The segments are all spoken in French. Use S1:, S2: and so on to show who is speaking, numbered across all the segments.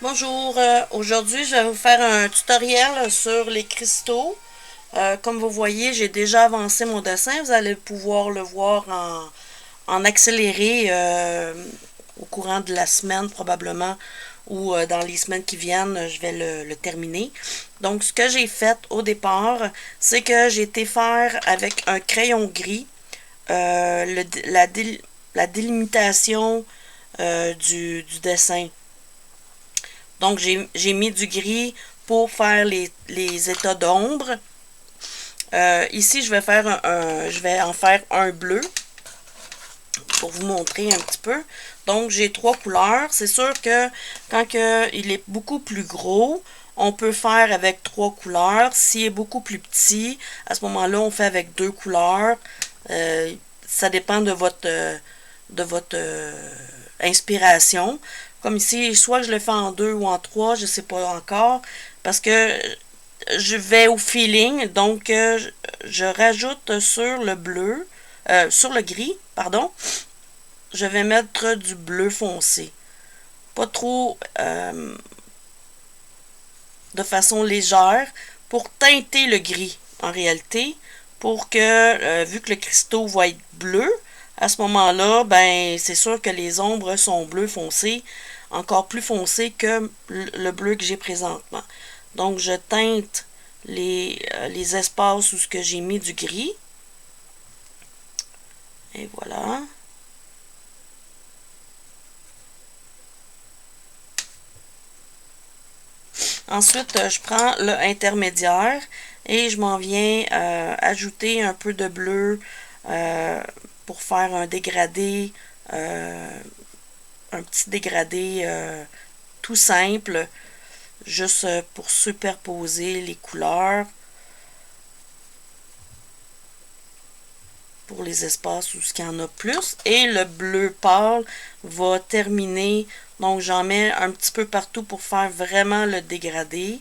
S1: Bonjour, aujourd'hui je vais vous faire un tutoriel sur les cristaux. Comme vous voyez, j'ai déjà avancé mon dessin. Vous allez pouvoir le voir en accéléré au courant de la semaine probablement ou dans les semaines qui viennent, je vais le terminer. Donc ce que j'ai fait au départ, c'est que j'ai été faire avec un crayon gris la délimitation du dessin. Donc, j'ai mis du gris pour faire les états d'ombre. Ici, je vais en faire un bleu pour vous montrer un petit peu. Donc, j'ai trois couleurs. C'est sûr que quand il est beaucoup plus gros, on peut faire avec trois couleurs. S'il est beaucoup plus petit, à ce moment-là, on fait avec deux couleurs. Ça dépend de votre inspiration. Comme ici, soit je le fais en deux ou en trois, je sais pas encore, parce que je vais au feeling, donc je rajoute sur le bleu, sur le gris, pardon, je vais mettre du bleu foncé. Pas trop de façon légère pour teinter le gris en réalité, pour que, vu que le cristaux va être bleu, à ce moment-là, ben c'est sûr que les ombres sont bleu foncé, encore plus foncé que le bleu que j'ai présentement. Donc je teinte les espaces où ce que j'ai mis du gris. Et voilà. Ensuite, je prends le intermédiaire et je m'en viens ajouter un peu de bleu pour faire un dégradé, un petit dégradé tout simple, juste pour superposer les couleurs pour les espaces où il y en a plus. Et le bleu pâle va terminer, donc j'en mets un petit peu partout pour faire vraiment le dégradé.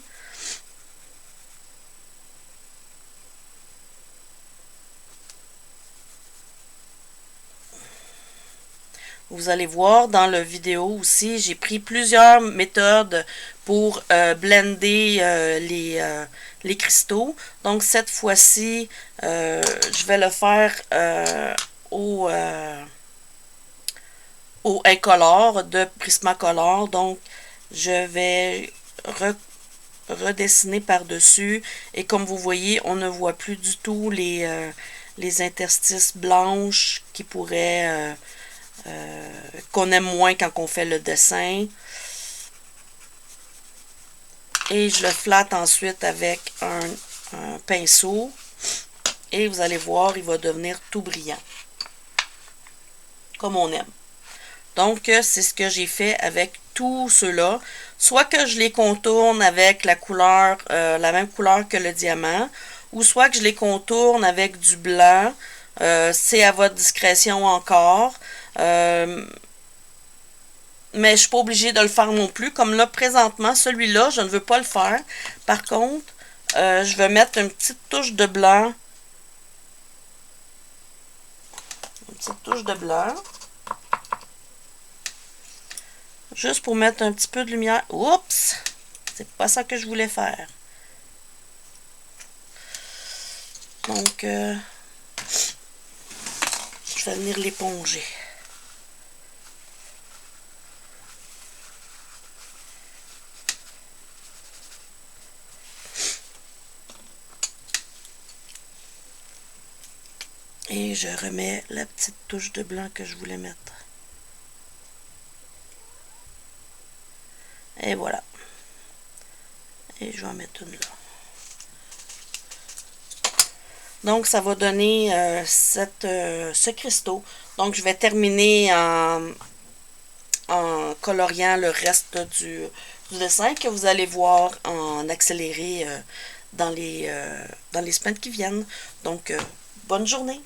S1: Vous allez voir dans la vidéo aussi, j'ai pris plusieurs méthodes pour blender les cristaux. Donc cette fois-ci, je vais le faire au incolore de Prismacolor. Donc je vais redessiner par-dessus. Et comme vous voyez, on ne voit plus du tout les interstices blanches qui pourraient... qu'on aime moins quand on fait le dessin. Et je le flatte ensuite avec un pinceau. Et vous allez voir, il va devenir tout brillant. Comme on aime. Donc, c'est ce que j'ai fait avec tous ceux-là. Soit que je les contourne avec la couleur, la même couleur que le diamant, ou soit que je les contourne avec du blanc. C'est à votre discrétion encore. Mais je ne suis pas obligée de le faire non plus. Comme là, présentement, celui-là, je ne veux pas le faire. Par contre, je vais mettre une petite touche de blanc. Une petite touche de blanc. Juste pour mettre un petit peu de lumière. Oups! C'est pas ça que je voulais faire. Donc, je vais venir l'éponger. Et je remets la petite touche de blanc que je voulais mettre. Et voilà. Et je vais en mettre une là. Donc, ça va donner ce cristaux. Donc, je vais terminer en coloriant le reste du dessin que vous allez voir en accéléré dans les semaines qui viennent. Donc, bonne journée!